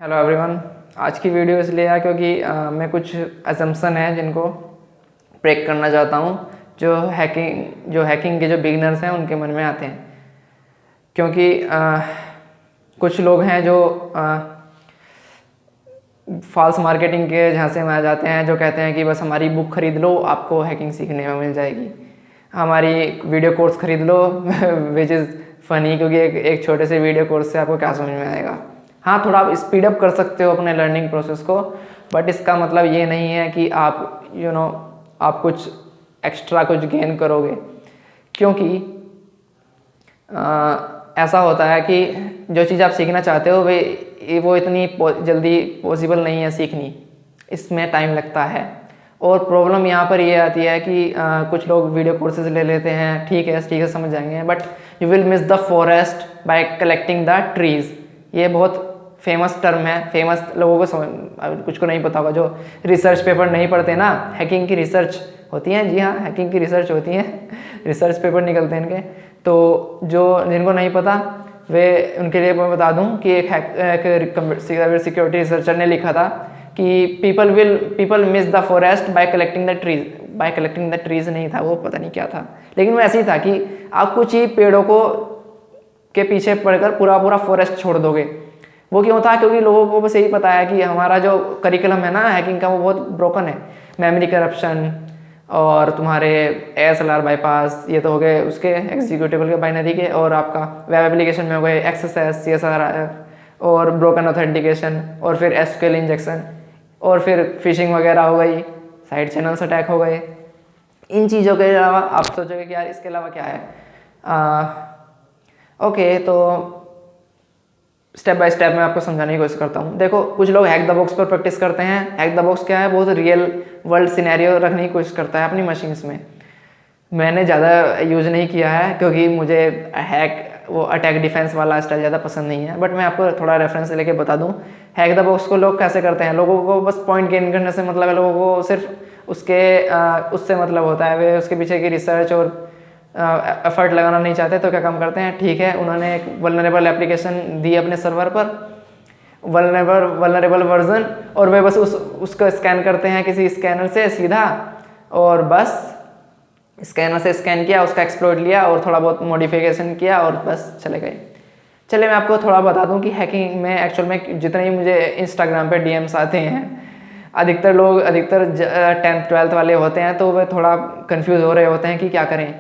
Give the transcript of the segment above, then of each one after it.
Hello everyone. आज की video इसलिए है क्योंकि मैं कुछ असम्पशन है जिनको ब्रेक करना चाहता हूँ, जो हैकिंग के जो बिगिनर्स हैं उनके मन में आते हैं। क्योंकि कुछ लोग हैं जो फॉल्स मार्केटिंग के झांसे में आ जाते हैं, जो कहते हैं कि बस हमारी बुक खरीद लो, आपको हैकिंग सीखने में मिल जाएगी। हमारी वीडियो कोर्स खरीद लो विच इज़ फ़नी, क्योंकि एक छोटे से वीडियो कोर्स से आपको क्या समझ में आएगा। हाँ, थोड़ा आप स्पीड अप कर सकते हो अपने लर्निंग प्रोसेस को, बट इसका मतलब ये नहीं है कि आप आप कुछ एक्स्ट्रा कुछ गेन करोगे। क्योंकि ऐसा होता है कि जो चीज़ आप सीखना चाहते हो वो इतनी जल्दी पॉसिबल नहीं है सीखनी, इसमें टाइम लगता है। और प्रॉब्लम यहाँ पर ये आती है कि कुछ लोग वीडियो कोर्सेज ले लेते हैं, ठीक है समझ जाएंगे, but you will miss the forest by collecting the trees. ये बहुत फेमस टर्म है, फेमस लोगों को कुछ को नहीं पता होगा, जो रिसर्च पेपर नहीं पढ़ते ना, हैकिंग की रिसर्च होती है। जी हाँ, हैकिंग की रिसर्च होती है रिसर्च पेपर निकलते हैं इनके। तो जो जिनको नहीं पता वे उनके लिए मैं बता दूं कि एक सिक्योरिटी रिसर्चर ने लिखा था कि people miss the forest by collecting the trees. Bye collecting the trees नहीं था, वो पता नहीं क्या था, लेकिन वो ऐसे ही था कि आप कुछ ही पेड़ों को के पीछे पड़कर पूरा पूरा फॉरेस्ट छोड़ दोगे। वो क्यों था? क्योंकि लोगों को बस यही पता है कि हमारा जो करिकुलम है ना हैकिंग का, वो बहुत ब्रोकन है। मेमोरी करप्शन और तुम्हारे ASLR बाईपास, ये तो हो गए उसके एग्जीक्यूटिबल के बाइनरी के, और आपका वेब एप्लीकेशन में हो गए XSS CSR और ब्रोकन ऑथेंटिकेशन, और फिर SQL इंजेक्शन, और फिर फिशिंग वगैरह हो गई, साइड चैनल्स अटैक हो गए। इन चीज़ों के अलावा आप सोचोगे कि यार इसके अलावा क्या है। ओके, तो स्टेप बाय स्टेप मैं आपको समझाने की कोशिश करता हूँ। देखो, कुछ लोग हैक द बॉक्स पर प्रैक्टिस करते हैं। हैक द बॉक्स क्या है? बहुत रियल वर्ल्ड सिनेरियो रखने की कोशिश करता है अपनी मशीन्स में। मैंने ज़्यादा यूज़ नहीं किया है क्योंकि मुझे वो अटैक डिफेंस वाला स्टाइल ज़्यादा पसंद नहीं है, बट मैं आपको थोड़ा रेफरेंस लेके बता दूँ। हैक द बॉक्स को लोग कैसे करते हैं? लोगों को बस पॉइंट गेन करने से मतलब है, लोगों को सिर्फ उससे मतलब होता है, वे उसके पीछे की रिसर्च और एफर्ट लगाना नहीं चाहते। तो क्या काम करते हैं? ठीक है, उन्होंने एक वल्नरेबल एप्लीकेशन दी अपने सर्वर पर, वल्नरेबल वर्जन, और वे बस उसको स्कैन करते हैं किसी स्कैनर से सीधा, और बस स्कैनर से स्कैन किया, उसका एक्सप्लोइट लिया और थोड़ा बहुत मॉडिफिकेशन किया और बस चले गए। चलिए मैं आपको थोड़ा बता दूं कि हैकिंग में एक्चुअल में जितने ही मुझे इंस्टाग्राम पे DMs आते हैं, अधिकतर 10th 12th वाले होते हैं, तो वे थोड़ा कंफ्यूज हो रहे होते हैं कि क्या करें।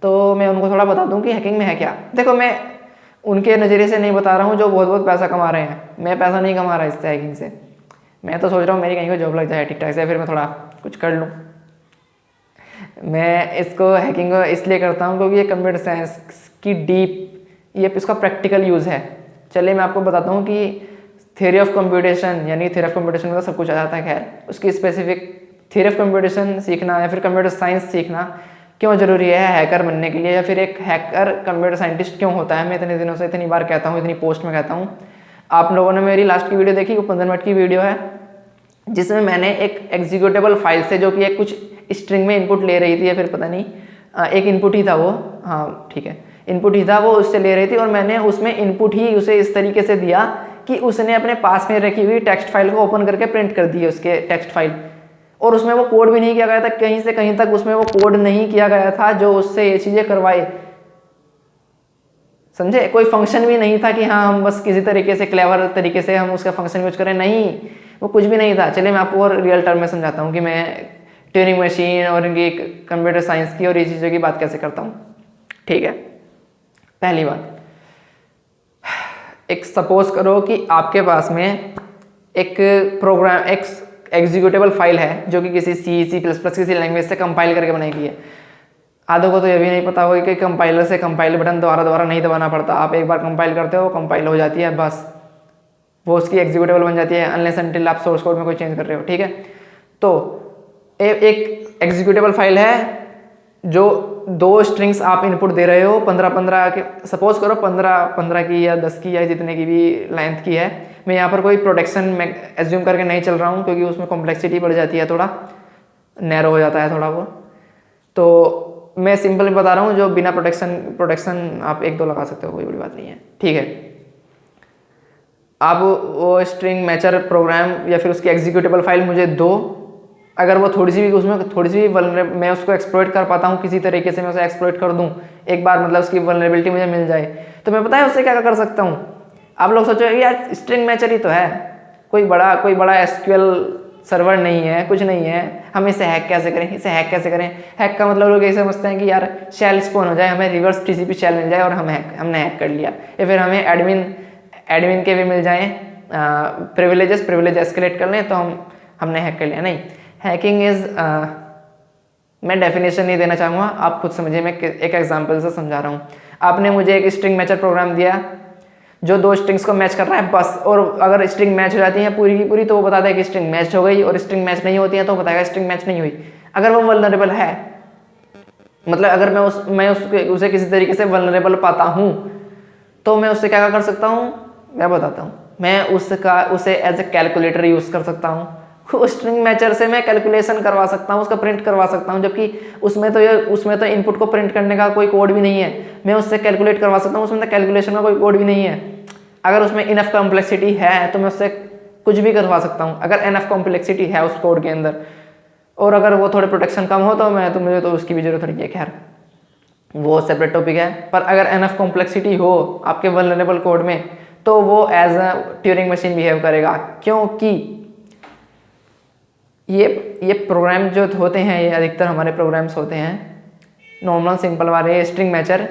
तो मैं उनको थोड़ा बता दूं कि हैकिंग में है क्या। देखो, मैं उनके नज़रिए से नहीं बता रहा हूँ जो बहुत बहुत पैसा कमा रहे हैं। मैं पैसा नहीं कमा रहा इससे, हैकिंग से। मैं तो सोच रहा हूँ मेरी कहीं को जॉब लग जाए ठीक ठाक से, फिर मैं थोड़ा कुछ कर लूँ। मैं इसको हैकिंग को इसलिए करता हूँ क्योंकि ये कंप्यूटर साइंस की ये इसका प्रैक्टिकल यूज़ है। चलिए मैं आपको बताता हूँ कि थ्योरी ऑफ कंप्यूटेशन, यानी थ्योरी ऑफ कंप्यूटेशन में तो सब कुछ आ जाता है। खैर, उसकी स्पेसिफिक थ्योरी ऑफ कंप्यूटेशन सीखना या फिर कंप्यूटर साइंस सीखना क्यों ज़रूरी है हैकर बनने के लिए, या फिर एक हैकर कंप्यूटर साइंटिस्ट क्यों होता है। मैं इतने दिनों से इतनी बार कहता हूँ, इतनी पोस्ट में कहता हूँ। आप लोगों ने मेरी लास्ट की वीडियो देखी, वो 15 मिनट की वीडियो है, जिसमें मैंने एक एग्जीक्यूटेबल फाइल से, जो कि एक कुछ स्ट्रिंग में इनपुट ले रही थी, या फिर पता नहीं एक इनपुट ही था वो, हाँ ठीक है, इनपुट ही था वो, उससे ले रही थी, और मैंने उसमें इनपुट ही उसे इस तरीके से दिया कि उसने अपने पास में रखी हुई टेक्स्ट फाइल को ओपन करके प्रिंट कर दी उसके टेक्स्ट फाइल। और उसमें वो कोड भी नहीं किया गया था, कहीं से कहीं तक उसमें वो कोड नहीं किया गया था जो उससे ये चीज़ें करवाए। समझे? कोई फंक्शन भी नहीं था कि हाँ हम बस किसी तरीके से क्लेवर तरीके से हम उसका फंक्शन यूज करें, नहीं, वो कुछ भी नहीं था। चलिए मैं आपको और रियल टर्म में समझाता हूँ कि मैं ट्यूरिंग मशीन और इनकी कंप्यूटर साइंस की और ये चीज़ों की बात कैसे करता हूँ। ठीक है, पहली बात, एक सपोज करो कि आपके पास में एक प्रोग्राम, एक एग्जीक्यूटेबल फाइल है जो कि किसी C++ किसी लैंग्वेज से कंपाइल करके बनाई गई है। आधों को तो ये भी नहीं पता होगा कि कंपाइलर से कंपाइल बटन दोबारा नहीं दबाना पड़ता। आप एक बार कंपाइल करते हो, कंपाइल हो जाती है, बस वो उसकी एग्जीक्यूटेबल बन जाती है, अनलेस अनटिल आप सोर्स कोड में कोई चेंज कर रहे हो। ठीक है, तो एक एग्जीक्यूटेबल फाइल है जो 2 स्ट्रिंग्स आप इनपुट दे रहे हो, 15 के, सपोज करो 15 की या 10 की या जितने की भी लेंथ की है। मैं यहाँ पर कोई प्रोटेक्शन में एज्यूम करके नहीं चल रहा हूँ क्योंकि उसमें कॉम्प्लेक्सिटी बढ़ जाती है, थोड़ा नैरो हो जाता है थोड़ा वो। तो मैं सिंपल बता रहा हूँ, जो बिना प्रोटेक्शन आप 1-2 लगा सकते हो, कोई बड़ी बात नहीं है। ठीक है, आप वो स्ट्रिंग मैचर प्रोग्राम या फिर उसकी एग्जीक्यूटेबल फाइल मुझे दो, अगर वो थोड़ी सी भी उसमें थोड़ी सी भी मैं उसको एक्सप्लॉइट कर पाता हूँ, किसी तरीके से मैं उसे एक्सप्लॉइट कर दूँ एक बार, मतलब उसकी वल्नरेबिलिटी मुझे मिल जाए, तो मैं पता है उससे क्या कर सकता हूँ। आप लोग सोचो यार स्ट्रिंग मैचर ही तो है, कोई बड़ा एसक्यूएल सर्वर नहीं है, कुछ नहीं है, हम इसे हैक कैसे करें, इसे हैक कैसे करें। हैक का मतलब लोग यही समझते हैं कि यार शेल स्पॉन हो जाए, हमें रिवर्स टीसीपी शेल मिल जाए और हमने हैक कर लिया, या फिर हमें एडमिन के भी मिल जाए प्रिविलेज एस्केलेट कर लें तो हमने हैक कर लिया। नहीं, हैकिंग इज मैं डेफिनेशन नहीं देना चाहूँगा, आप खुद समझिए, मैं एक एग्जांपल से समझा रहा हूँ। आपने मुझे एक स्ट्रिंग मैचर प्रोग्राम दिया जो दो स्ट्रिंग्स को मैच कर रहा है बस, और अगर स्ट्रिंग मैच हो जाती है पूरी की पूरी तो वो बताता है कि स्ट्रिंग मैच हो गई, और स्ट्रिंग मैच नहीं होती है तो बताएगा स्ट्रिंग मैच नहीं हुई। अगर वो वल्नरेबल है, मतलब अगर मैं उसे किसी तरीके से वल्नरेबल पाता हूँ तो मैं उससे क्या कर सकता हूँ, मैं बताता हूँ। मैं उसे एज ए कैलकुलेटर यूज़ कर सकता हूँ। उस स्ट्रिंग मैचर से मैं कैलकुलेशन करवा सकता हूँ, उसका प्रिंट करवा सकता हूँ, जबकि उसमें तो इनपुट को प्रिंट करने का कोई कोड भी नहीं है। मैं उससे कैलकुलेट करवा सकता हूँ, उसमें तो कैलकुलेशन का कोई कोड भी नहीं है। अगर उसमें इनफ कॉम्प्लेक्सिटी है तो मैं उससे कुछ भी करवा सकता हूँ, अगर इनफ कॉम्प्लेक्सिटी है उस कोड के अंदर। और अगर वो थोड़े प्रोटेक्शन कम हो तो मुझे तो उसकी भी जरूरत नहीं है, खैर वो सेपरेट टॉपिक है। पर अगर इनफ कॉम्प्लेक्सिटी हो आपके वल्नरेबल कोड में तो वो as a Turing machine behave करेगा, क्योंकि ये प्रोग्राम जो होते हैं, ये अधिकतर हमारे प्रोग्राम्स होते हैं नॉर्मल सिंपल वाले string matcher,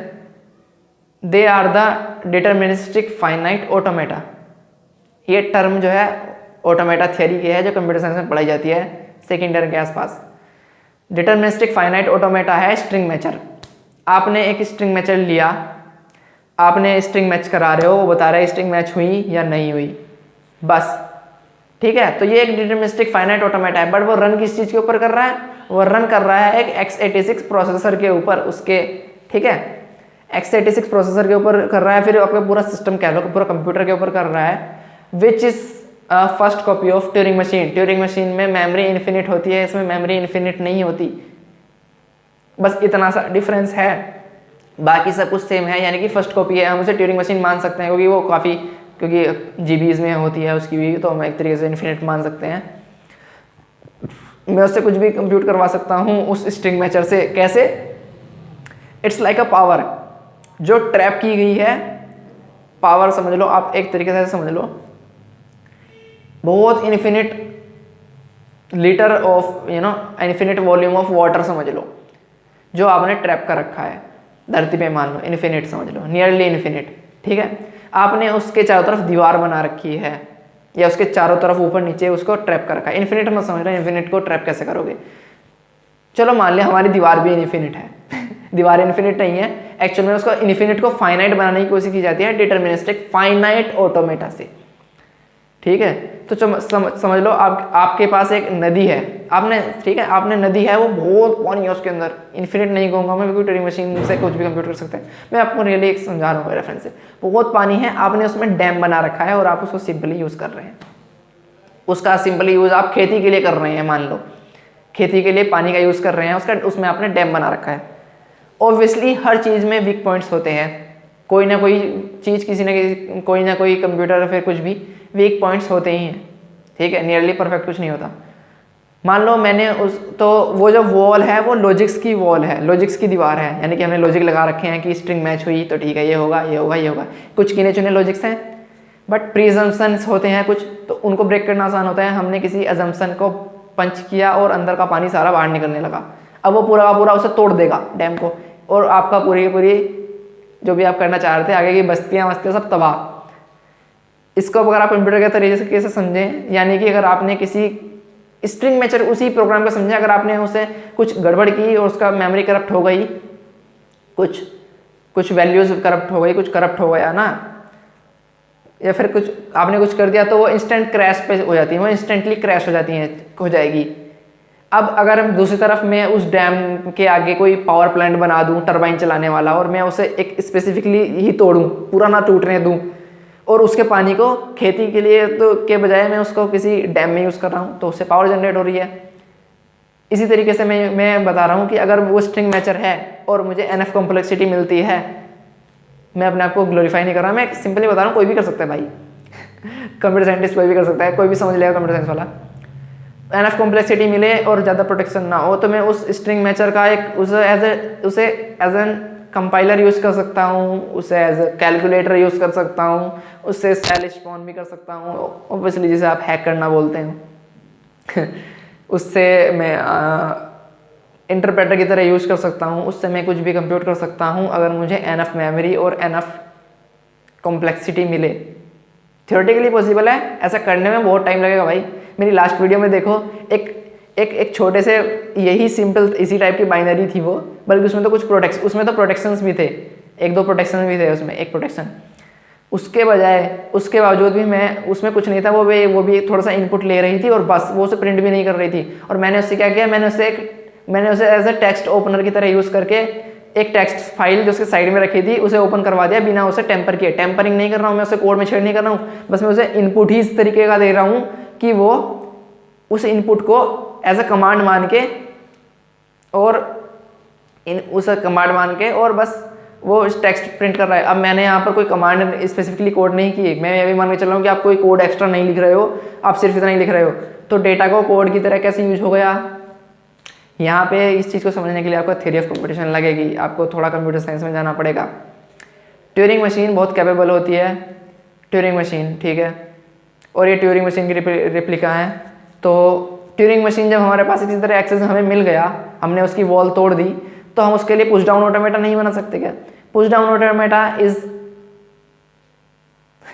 they are the deterministic finite automata. ये टर्म जो है ऑटोमेटा थियरी की है जो कंप्यूटर साइंस में पढ़ाई जाती है सेकेंड ईयर के आसपास। डिटर्मिनिस्टिक फाइनाइट ऑटोमेटा है स्ट्रिंग मैचर। आपने एक स्ट्रिंग मैचर लिया, आपने स्ट्रिंग मैच करा रहे हो, वो बता रहा है स्ट्रिंग मैच हुई या नहीं हुई, बस ठीक है। तो ये एक डिटर्मिनिस्टिक फाइनाइट ऑटोमेटा है, बट वो रन किस चीज़ के ऊपर कर रहा है, वो रन कर रहा है एक x86 प्रोसेसर के ऊपर उसके, ठीक है, x86 प्रोसेसर के ऊपर कर रहा है, फिर आपका पूरा सिस्टम कह लो पूरा कंप्यूटर के ऊपर कर रहा है, which is first copy of Turing machine. Turing machine में मेमोरी इन्फिनिट होती है, इसमें मेमोरी इन्फिनिट नहीं होती, बस इतना सा डिफरेंस है, बाकी सब कुछ सेम है, यानी कि फर्स्ट कॉपी है। हम उसे ट्यूरिंग मशीन मान सकते हैं क्योंकि वो काफ़ी, क्योंकि जीबीज में होती है उसकी भी, तो हम एक तरीके से इन्फिनिट मान सकते हैं। मैं उससे कुछ भी कंप्यूट करवा सकता हूँ उस स्ट्रिंग मैचर से, कैसे, इट्स लाइक अ पावर जो ट्रैप की गई है। पावर समझ लो आप, एक तरीके से समझ लो बहुत infinite litre of infinite volume of water समझ लो, जो आपने ट्रैप कर रखा है धरती पे, मान लो इन्फिनिट समझ लो, नियरली इन्फिनिट, ठीक है। आपने उसके चारों तरफ दीवार बना रखी है, या उसके चारों तरफ ऊपर नीचे उसको ट्रैप कर रखा है। इन्फिनिट मत समझ रहे, इन्फिनिट को ट्रैप कैसे करोगे। चलो मान लिया हमारी दीवार भी इन्फिनिट है दीवार इन्फिनिट नहीं है, एक्चुअल में उसको इन्फिनिट को फाइनाइट बनाने की कोशिश की जाती है डिटर्मिनिस्टिक फाइनाइट ऑटोमेटा से, ठीक है। तो समझ लो आपके पास एक नदी है, आपने, ठीक है, आपने नदी है, वो बहुत पानी है उसके अंदर, इन्फिनिट नहीं कहूँगा मैं क्योंकि ट्यूरिंग मशीन से कुछ भी कंप्यूट कर सकते हैं, मैं आपको रियली एक समझा रहा हूँ रेफरेंस से। बहुत पानी है, आपने उसमें डैम बना रखा है और आप उसको सिंपली यूज़ कर रहे हैं। उसका सिंपली यूज़ आप खेती के लिए कर रहे हैं, मान लो खेती के लिए पानी का यूज़ कर रहे हैं, उसमें आपने डैम बना रखा है। ऑब्वियसली हर चीज़ में वीक पॉइंट्स होते हैं, कोई ना कोई चीज़, कोई ना कोई कंप्यूटर फिर कुछ भी वीक पॉइंट्स होते ही हैं, ठीक है, नियरली परफेक्ट कुछ नहीं होता। मान लो मैंने तो वो जो वॉल है वो लॉजिक्स की वॉल है, लॉजिक्स की दीवार है, यानी कि हमने लॉजिक लगा रखे हैं कि स्ट्रिंग मैच हुई तो ठीक है, ये होगा ये होगा ये होगा, कुछ गिने चुने लॉजिक्स हैं, बट प्रीजम्पशंस होते हैं कुछ, तो उनको ब्रेक करना आसान होता है। हमने किसी अजम्पशन को पंच किया और अंदर का पानी सारा बाहर निकलने लगा, अब वो पूरा का पूरा उसे तोड़ देगा डैम को, और आपका पूरी जो भी आप करना चाह रहे थे, आगे की बस्तियाँ सब तबाह। इसको अगर आप कंप्यूटर के तरीके से समझें, यानी कि अगर आपने किसी स्ट्रिंग मैचर उसी प्रोग्राम को समझें, अगर आपने उसे कुछ गड़बड़ की और उसका मेमोरी करप्ट हो गई, कुछ वैल्यूज करप्ट हो गई, कुछ करप्ट हो गया ना, या फिर कुछ आपने कुछ कर दिया, तो वो इंस्टेंट क्रैश पे हो जाती है, वो इंस्टेंटली क्रैश हो जाएगी। अब अगर हम दूसरी तरफ मैं उस डैम के आगे कोई पावर प्लांट बना दूं टरबाइन चलाने वाला, और मैं उसे एक स्पेसिफिकली ही तोड़ूं, पूरा ना टूटने दूं, और उसके पानी को खेती के लिए तो के बजाय मैं उसको किसी डैम में यूज़ कर रहा हूँ, तो उससे पावर जनरेट हो रही है। इसी तरीके से मैं बता रहा हूँ कि अगर वो स्ट्रिंग मैचर है और मुझे एनएफ कॉम्प्लेक्सिटी मिलती है, मैं अपने आप को ग्लोरीफाई नहीं कर रहा, मैं सिंपली बता रहा हूँ, कोई भी कर सकता है भाई कंप्यूटर साइंटिस्ट कोई भी कर सकता है, कोई भी समझ लेगा कंप्यूटर साइंस वाला। एनफ कॉम्प्लेक्सिटी मिले और ज़्यादा प्रोटेक्शन ना हो तो मैं उस स्ट्रिंग मैचर का एक उसे एज एन कंपाइलर यूज़ कर सकता हूँ, उसे एज ए कैलकुलेटर यूज़ कर सकता हूँ, उससे सेल स्पॉन भी कर सकता हूँ, ऑब्वियसली जिसे आप हैक करना बोलते हैं उससे मैं इंटरप्रेटर की तरह यूज़ कर सकता हूँ, उससे मैं कुछ भी कंप्यूट कर सकता हूँ अगर मुझे एनफ मेमोरी और एनफ कॉम्प्लेक्सिटी मिले। थियोरेटिकली पॉसिबल है, ऐसा करने में बहुत टाइम लगेगा भाई। मेरी लास्ट वीडियो में देखो, एक छोटे से यही सिंपल इसी टाइप की बाइनरी थी वो, बल्कि उसमें तो कुछ उसमें तो प्रोटेक्शंस भी थे, एक दो प्रोटेक्शन भी थे उसमें, एक प्रोटेक्शन उसके बावजूद भी मैं उसमें कुछ नहीं था, वो भी थोड़ा सा इनपुट ले रही थी और बस वो उसे प्रिंट भी नहीं कर रही थी। और मैंने उससे क्या किया, मैंने उसे एज ए टेक्स्ट ओपनर की तरह यूज़ करके एक टेक्स्ट फाइल जो उसके साइड में रखी थी उसे ओपन करवा दिया बिना उसे टेम्पर किए। टेम्परिंग नहीं कर रहा हूँ मैं, उसे कोड में छेड़ नहीं कर रहा हूँ, बस मैं उसे इनपुट ही इस तरीके का दे रहा हूँ कि वो उस इनपुट को एज अ कमांड मान के और बस वो टेक्स्ट प्रिंट कर रहा है। अब मैंने यहाँ पर कोई कमांड स्पेसिफिकली कोड नहीं की, मैं ये भी मान के चल रहा हूँ कि आप कोई कोड एक्स्ट्रा नहीं लिख रहे हो, आप सिर्फ इतना ही लिख रहे हो, तो डेटा को कोड की तरह कैसे यूज हो गया। यहाँ पे इस चीज़ को समझने के लिए आपको थ्योरी ऑफ कंप्यूटेशन लगेगी, आपको थोड़ा कंप्यूटर साइंस में जाना पड़ेगा। ट्यूरिंग मशीन बहुत कैपेबल होती है, ट्यूरिंग मशीन, ठीक है, और ये ट्यूरिंग मशीन की रिप्लिका है। तो ट्यूरिंग मशीन जब हमारे पास इसी तरह एक्सेस हमें मिल गया, हमने उसकी वॉल तोड़ दी, तो हम उसके लिए पुश डाउन ऑटोमेटा नहीं बना सकते क्या? Push down automata is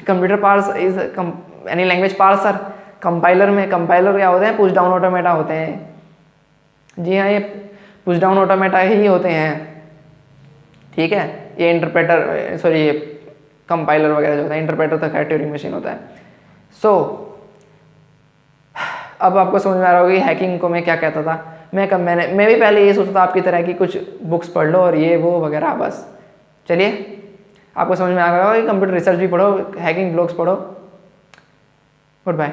computer parse is any language parser. Compiler क्या होते हैं? पुश डाउन ऑटोमेटा होते हैं। जी हाँ, ये पुश डाउन ऑटोमेटा ही होते हैं, ठीक है। ये ये कंपाइलर वगैरह जो होता है, इंटरप्रेटर तक है, ट्यूरिंग मशीन होता है। सो अब आपको समझ में आ रहा होगा कि हैकिंग को मैं क्या कहता था। मैं भी पहले ये सोचता था आपकी तरह कि कुछ बुक्स पढ़ लो और ये वो वगैरह, बस। चलिए, आपको समझ में आ गया होगा कि कंप्यूटर रिसर्च भी पढ़ो, हैकिंग ब्लॉग्स पढ़ो। Good bye.